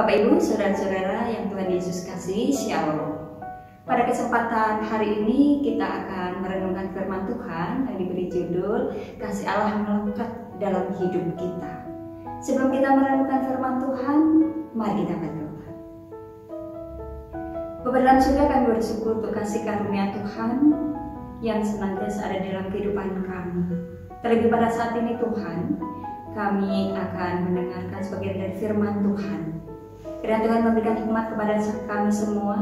Bapak Ibu, saudara-saudara yang Tuhan Yesus kasih, Shalom. Pada kesempatan hari ini kita akan merenungkan firman Tuhan yang diberi judul Kasih Allah melekat dalam hidup kita. Sebelum kita merenungkan firman Tuhan, mari kita berdoa. Bapa dalam surga, kami bersyukur untuk kasih karunia Tuhan yang senantiasa ada dalam kehidupan kami. Terlebih pada saat ini Tuhan, kami akan mendengarkan sebagian dari firman Tuhan. Kiranya Tuhan memberikan hikmat kepada kami semua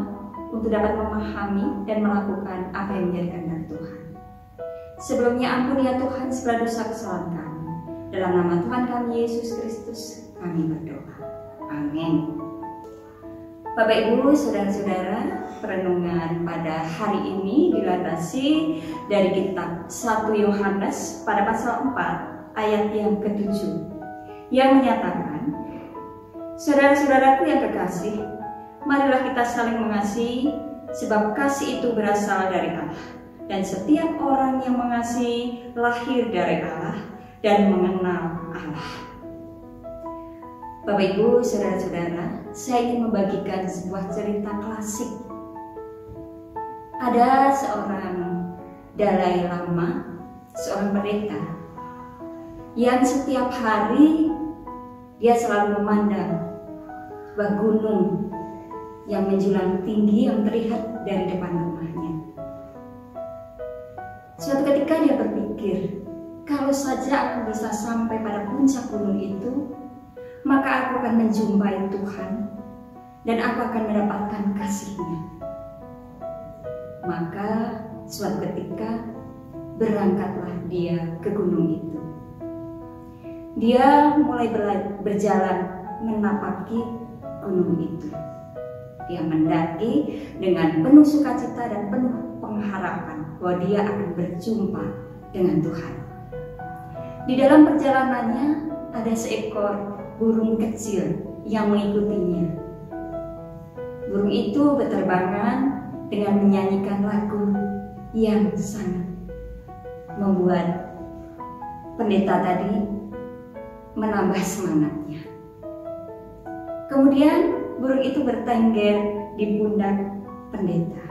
untuk dapat memahami dan melakukan apa yang menjadi kehendak Tuhan. Sebelumnya ampuni ya Tuhan segala dosa kesalahan kami. Dalam nama Tuhan kami Yesus Kristus kami berdoa. Amin. Bapak Ibu, saudara-saudara, perenungan pada hari ini dilandasi dari kitab 1 Yohanes pada pasal 4 ayat yang ke-7 yang menyatakan, saudara-saudaraku yang kekasih, marilah kita saling mengasihi, sebab kasih itu berasal dari Allah. Dan setiap orang yang mengasihi lahir dari Allah dan mengenal Allah. Bapak Ibu, saudara-saudara, saya ingin membagikan sebuah cerita klasik. Ada seorang Dalai Lama, seorang pendeta, yang setiap hari dia selalu memandang sebuah gunung yang menjulang tinggi yang terlihat dari depan rumahnya. Suatu ketika dia berpikir, kalau saja aku bisa sampai pada puncak gunung itu, maka aku akan menjumpai Tuhan dan aku akan mendapatkan kasih-Nya. Maka suatu ketika berangkatlah dia ke gunung itu. Dia mulai berjalan menapaki gunung itu. Dia mendaki dengan penuh sukacita dan penuh pengharapan bahwa dia akan berjumpa dengan Tuhan. Di dalam perjalanannya ada seekor burung kecil yang mengikutinya. Burung itu berterbangan dengan menyanyikan lagu yang sangat membuat pendeta tadi menambah semangatnya. Kemudian burung itu bertengger di pundak pendeta.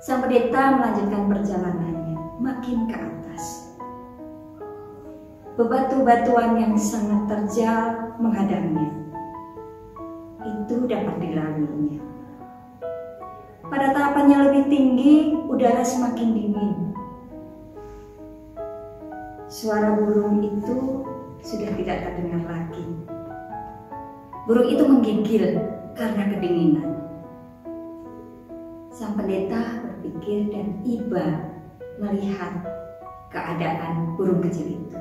Sang pendeta melanjutkan perjalanannya makin ke atas. Bebatu-batuan yang sangat terjal menghadangnya. Itu dapat dilaluinya. Pada tahapan yang lebih tinggi, udara semakin dingin. Suara burung itu sudah tidak terdengar lagi. Burung itu menggigil karena kedinginan. Sang pendeta berpikir dan iba melihat keadaan burung kecil itu.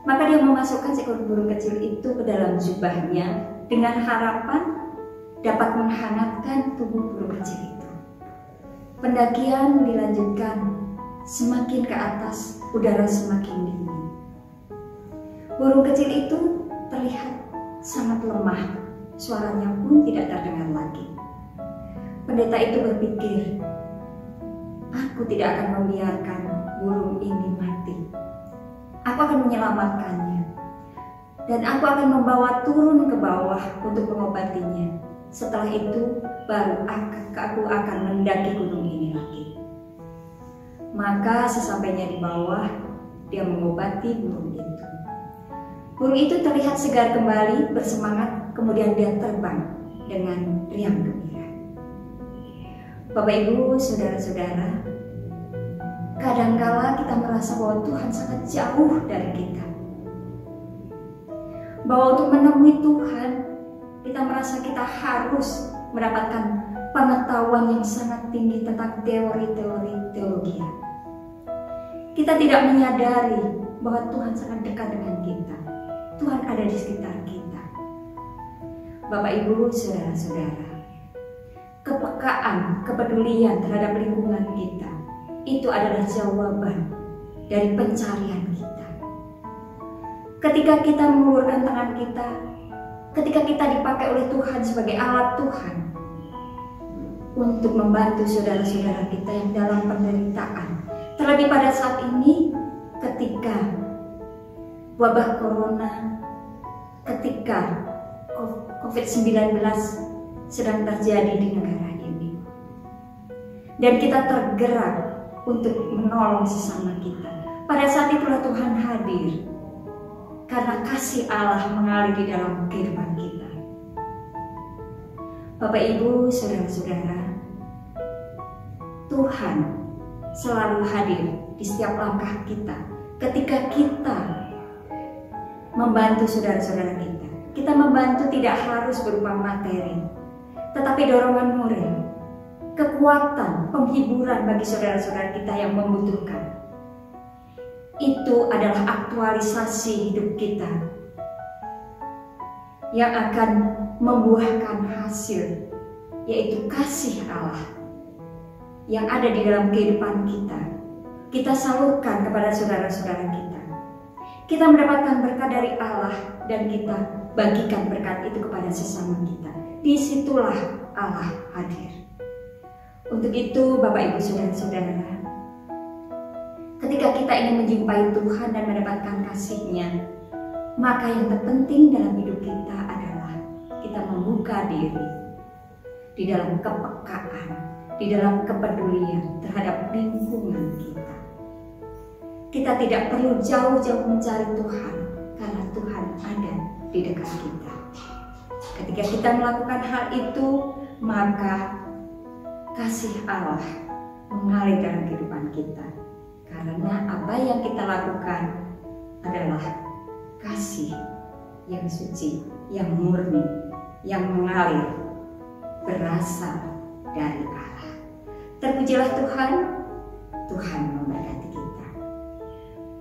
Maka dia memasukkan seekor burung kecil itu ke dalam jubahnya dengan harapan dapat menghangatkan tubuh burung kecil itu. Pendakian dilanjutkan, semakin ke atas udara semakin dingin. Burung kecil itu terlihat sangat lemah, suaranya pun tidak terdengar lagi. Pendeta itu berpikir, aku tidak akan membiarkan burung ini mati. Aku akan menyelamatkannya. Dan aku akan membawa turun ke bawah untuk mengobatinya. Setelah itu baru aku akan mendaki gunung ini lagi. Maka sesampainya di bawah, dia mengobati burung itu. Burung itu terlihat segar kembali, bersemangat, kemudian dia terbang dengan riang gembira. Bapak Ibu, saudara-saudara, kadangkala kita merasa bahwa Tuhan sangat jauh dari kita. Bahwa untuk menemui Tuhan, kita merasa kita harus mendapatkan pengetahuan yang sangat tinggi tentang teori-teori teologi. Kita tidak menyadari bahwa Tuhan sangat dekat dengan kita. Tuhan ada di sekitar kita. Bapak Ibu, saudara-saudara, kepekaan, kepedulian terhadap lingkungan kita, itu adalah jawaban dari pencarian kita. Ketika kita mengulurkan tangan kita, ketika kita dipakai oleh Tuhan sebagai alat Tuhan untuk membantu saudara-saudara kita yang dalam penderitaan, terlebih pada saat ini ketika wabah corona, ketika COVID-19 sedang terjadi di negara ini. Dan kita tergerak untuk menolong sesama kita. Pada saat itulah Tuhan hadir. Karena kasih Allah mengalir di dalam kehidupan kita. Bapak, Ibu, Saudara-saudara, Tuhan selalu hadir di setiap langkah kita. Ketika kita membantu saudara-saudara kita. Kita membantu tidak harus berupa materi, tetapi dorongan moral, kekuatan, penghiburan bagi saudara-saudara kita yang membutuhkan. Itu adalah aktualisasi hidup kita yang akan membuahkan hasil, yaitu kasih Allah yang ada di dalam kehidupan kita. Kita salurkan kepada saudara-saudara kita. Kita mendapatkan berkat dari Allah dan kita bagikan berkat itu kepada sesama kita. Disitulah Allah hadir. Untuk itu, Bapak, Ibu, Saudara-saudara, ketika kita ingin menjumpai Tuhan dan mendapatkan kasih-Nya, maka yang terpenting dalam hidup kita adalah kita membuka diri di dalam kepekaan, di dalam kepedulian terhadap lingkungan kita. Kita tidak perlu jauh-jauh mencari Tuhan, karena Tuhan ada di dekat kita. Ketika kita melakukan hal itu, maka kasih Allah mengalir dalam kehidupan kita. Karena apa yang kita lakukan adalah kasih yang suci, yang murni, yang mengalir, berasal dari Allah. Terpujilah Tuhan, Tuhan memberkati kita.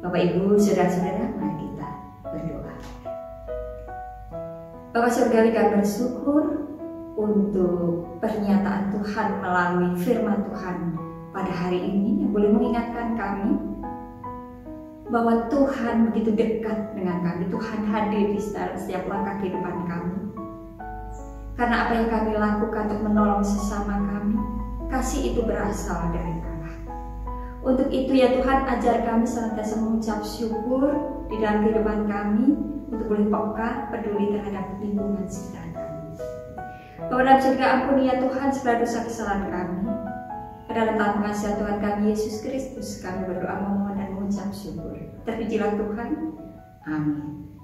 Bapak, Ibu, Saudara-saudara, mari kita berdoa. Bapa Surgawi, kami bersyukur untuk pernyataan Tuhan melalui firman Tuhan pada hari ini yang boleh mengingatkan kami bahwa Tuhan begitu dekat dengan kami. Tuhan hadir di setiap langkah kehidupan kami. Karena apa yang kami lakukan untuk menolong sesama kami, kasih itu berasal dari Allah. Untuk itu ya Tuhan, ajar kami senantiasa mengucap syukur di dalam kehidupan kami untuk boleh peka, peduli terhadap lingkungan sekitar kami. Bapa dalam surga, ampuni ya Tuhan segala dosa kesalahan kami. Ke dalam taat mengasihi Tuhan kami Yesus Kristus, kami berdoa, memohon dan mengucap syukur. Terpujilah Tuhan. Amin.